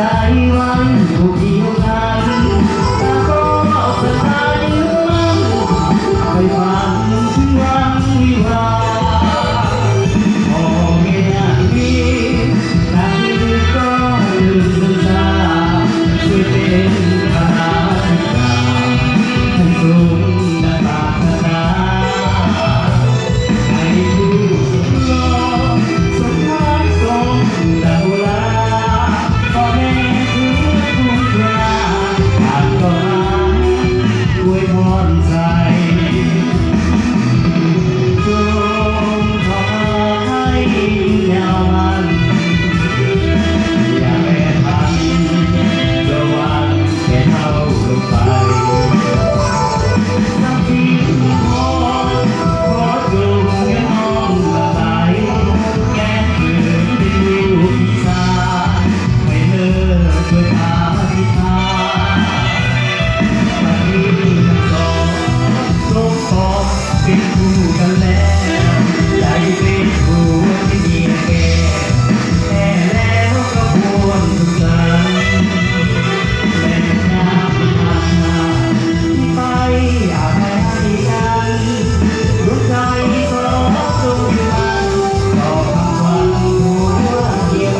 ใจมันอยู่เพียงนั้นแต่ก็สถานมันไม่ฝันถึงวันวิวาพอเห็นอย่างนี้นั่นก็ลืมสัญญาช่วยเป็นพาธิกาให้สูงและปรารถนาให้ผู้สุขล้อสมหวังสมดังลาพ่อแม่ถึงคุณพระผ่านก็อวยพรใจจงขอให้ยาวมันอย่าแปรผันระวังแค่เท่าลงไปสักทีขอจงให้น้องละลายแก้เกิดเป็นวิวอีสานไม่เลิกด้วยอธิษฐานบัดนี้ทั้งสองสมปองเป็นคู่กันแล้วได้เป็นคู่ที่มีแก่แน่แล้วก็ควรสุขสันต์แม่น้ำผ่านมาที่ไปอาจให้กันดวงใจสองดวงมันต่อคำวันหัวเดียว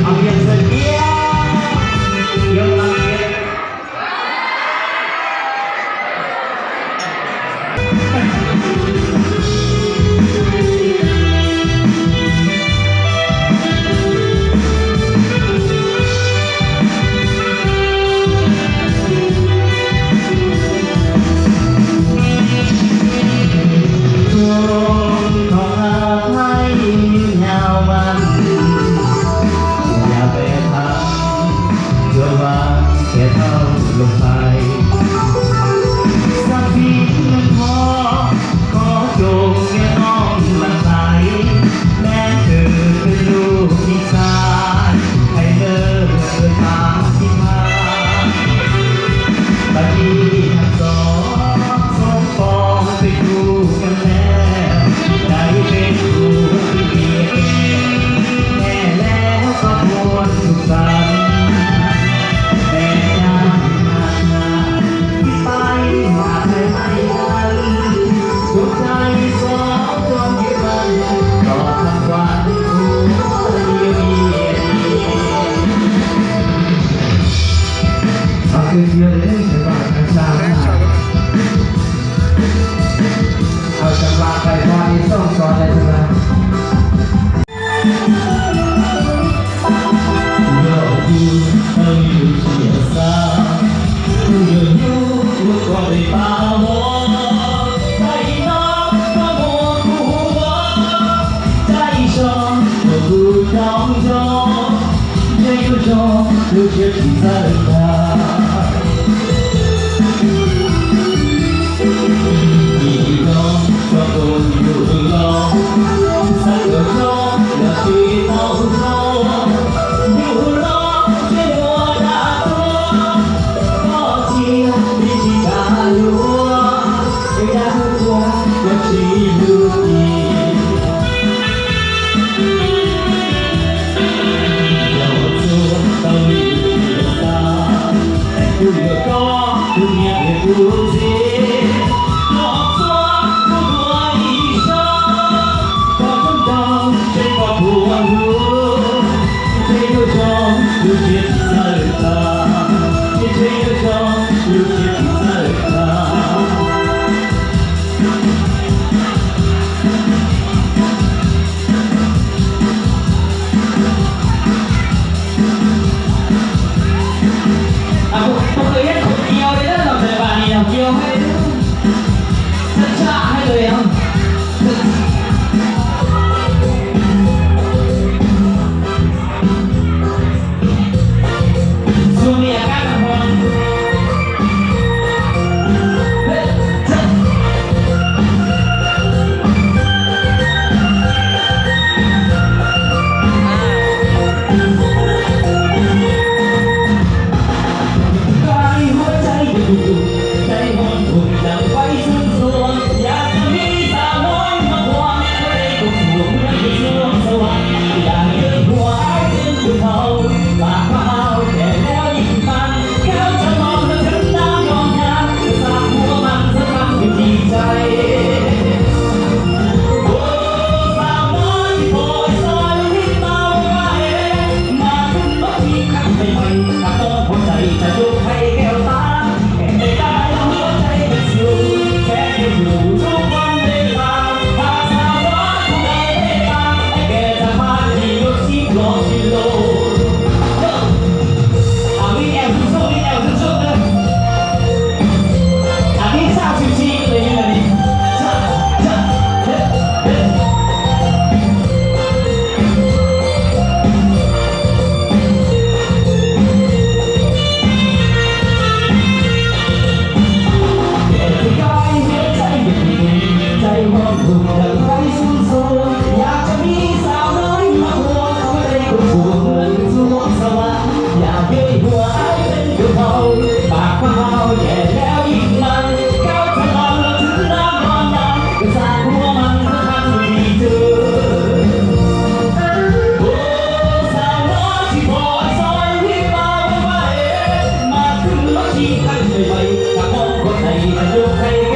เอาอย่างเสียยกมาเก็บจงขอให้ยาวมันอย่าไปทำด้วยว่าแค่เท่าลงไปสักเพียงพอขอจงแค่น้องละใสแม้เธอเป็นลูกอีสานให้เลิกด้วยตาที่มาบัดนี้ทั้งสองสมปองเป็นคู่กันแล้วได้เป็นคู่ที่มีแก่แน่แล้วก็ควรสุขสันต์แม่น้ำผ่านมาที่ไปหาใครให้กันดวงใจสองดวงยึดมันต่อทั้งวันคู่เดียวเอาคืนเดียวเลยจะว่ากันสร้างเอาจังหวะไปพอนี้ต้องสอนเลยใช่ไหม有不能有解散，不有我光会把握，在那把我不忘，在一生我不当中，也有种有些比赛的。一路穿过流浪，三个钟要去到头。流浪却我大多，抱紧一起加油，为大家要去努力。要做到你的大，不要高，不念也不急。我做不过一生，我等到谁把不忘路。这个钟有些比赛大，这个钟有些比赛大。啊，不可以口交的，那老板你要教。ท่านเคยไปถ้ามองคนไหนจะยกให้แก